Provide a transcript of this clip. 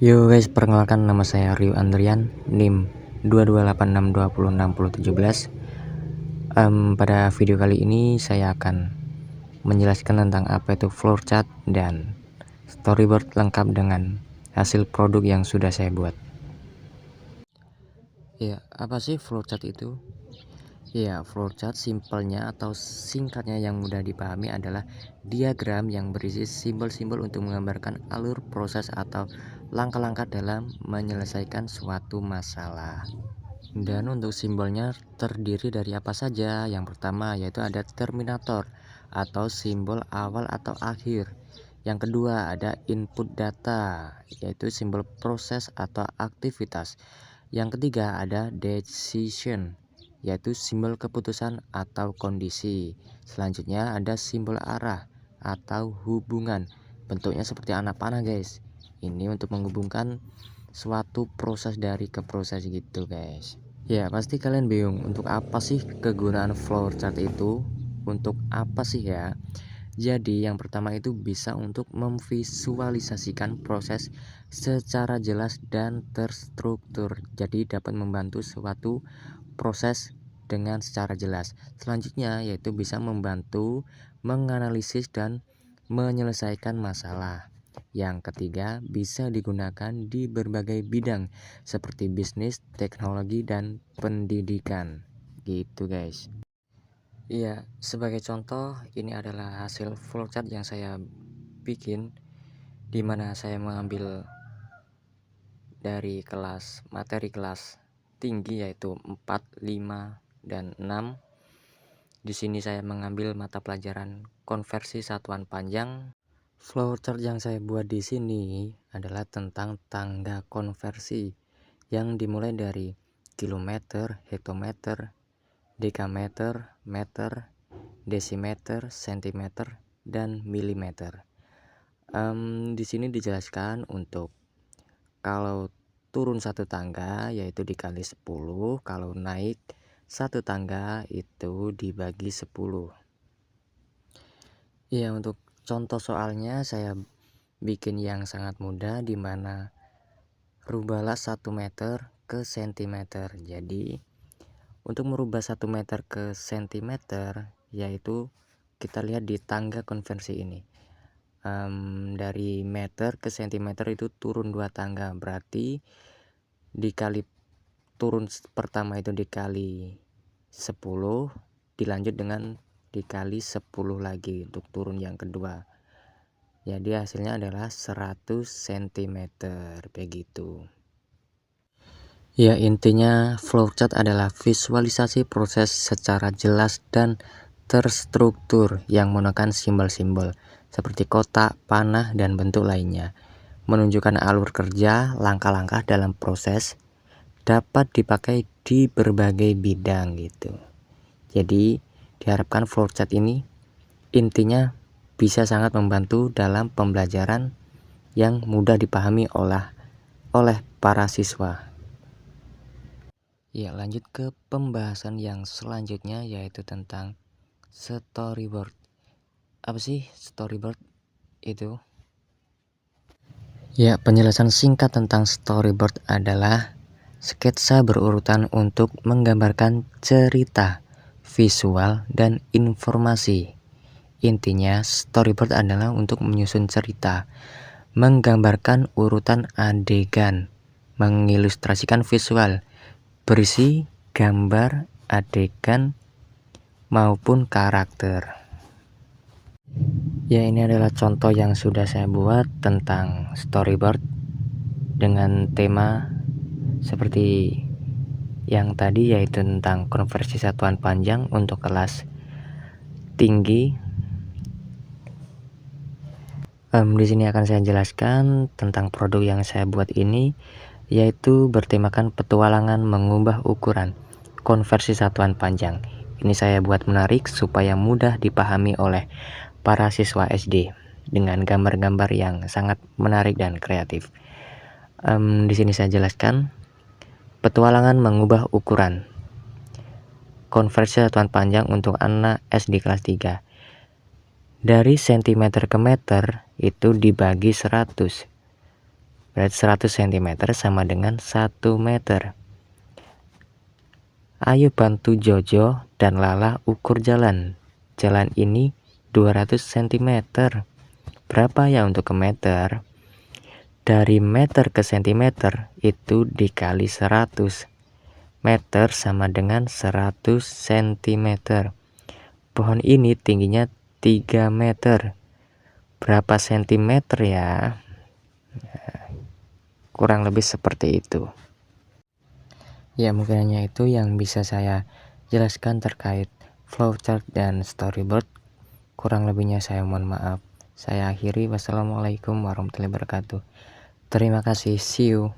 Yo guys, perkenalkan nama saya Rio Andrian, NIM 22862066017. Pada video kali ini saya akan menjelaskan tentang apa itu flowchart dan storyboard lengkap dengan hasil produk yang sudah saya buat. Ya, apa sih flowchart itu? Ya, flowchart simpelnya atau singkatnya yang mudah dipahami adalah diagram yang berisi simbol-simbol untuk menggambarkan alur proses atau langkah-langkah dalam menyelesaikan suatu masalah. Dan untuk simbolnya terdiri dari apa saja? Yang pertama yaitu ada terminator atau simbol awal atau akhir. Yang kedua ada input data, yaitu simbol proses atau aktivitas. Yang ketiga ada decision, yaitu simbol keputusan atau kondisi. Selanjutnya ada simbol arah atau hubungan. Bentuknya seperti anak panah guys. Ini untuk menghubungkan suatu proses dari ke proses gitu guys. Ya pasti kalian bingung untuk apa sih kegunaan flowchart itu, untuk apa sih ya. Jadi yang pertama itu bisa untuk memvisualisasikan proses secara jelas dan terstruktur. Jadi dapat membantu suatu proses dengan secara jelas. Selanjutnya yaitu bisa membantu menganalisis dan menyelesaikan masalah. Yang ketiga, bisa digunakan di berbagai bidang seperti bisnis, teknologi, dan pendidikan. Gitu guys. Iya, sebagai contoh, ini adalah hasil flowchart yang saya bikin, di mana saya mengambil dari materi kelas tinggi yaitu 4, 5, dan 6. Di sini saya mengambil mata pelajaran konversi satuan panjang. Flowchart yang saya buat di sini adalah tentang tangga konversi yang dimulai dari kilometer, hektometer, dekameter, meter, desimeter, sentimeter, dan milimeter. Di sini dijelaskan untuk kalau turun satu tangga yaitu dikali 10, kalau naik satu tangga itu dibagi 10. Ya, untuk contoh soalnya saya bikin yang sangat mudah, dimana rubahlah 1 meter ke sentimeter. Jadi untuk merubah 1 meter ke sentimeter yaitu kita lihat di tangga konversi ini. Dari meter ke sentimeter itu turun 2 tangga, berarti dikali turun pertama itu dikali 10, dilanjut dengan dikali 10 lagi untuk turun yang kedua. Jadi hasilnya adalah 100 cm begitu. Ya, intinya flowchart adalah visualisasi proses secara jelas dan terstruktur yang menggunakan simbol-simbol seperti kotak, panah, dan bentuk lainnya. Menunjukkan alur kerja, langkah-langkah dalam proses, dapat dipakai di berbagai bidang gitu. Jadi diharapkan flowchart ini intinya bisa sangat membantu dalam pembelajaran yang mudah dipahami oleh para siswa. Ya, lanjut ke pembahasan yang selanjutnya yaitu tentang storyboard. Apa sih storyboard itu? Ya, penjelasan singkat tentang storyboard adalah sketsa berurutan untuk menggambarkan cerita, visual, dan informasi. Intinya, storyboard adalah untuk menyusun cerita, menggambarkan urutan adegan, mengilustrasikan visual, berisi gambar, adegan, maupun karakter. Ya, ini adalah contoh yang sudah saya buat tentang storyboard dengan tema seperti yang tadi, yaitu tentang konversi satuan panjang untuk kelas tinggi. Di sini akan saya jelaskan tentang produk yang saya buat ini, yaitu bertemakan petualangan mengubah ukuran konversi satuan panjang. Ini saya buat menarik supaya mudah dipahami oleh para siswa SD dengan gambar-gambar yang sangat menarik dan kreatif. Di sini saya jelaskan petualangan mengubah ukuran konversi satuan panjang untuk anak SD kelas 3. Dari sentimeter ke meter itu dibagi 100. Berarti 100 cm sama dengan 1 meter. Ayo bantu Jojo dan Lala ukur jalan. Jalan ini 200 cm. Berapa ya untuk ke meter? Dari meter ke sentimeter itu dikali 100. Meter sama dengan 100 cm. Pohon ini tingginya 3 meter. Berapa sentimeter ya? Kurang lebih seperti itu. Ya, mungkin hanya itu yang bisa saya jelaskan terkait flowchart dan storyboard. Kurang lebihnya saya mohon maaf. Saya akhiri. Wassalamualaikum warahmatullahi wabarakatuh. Terima kasih. See you.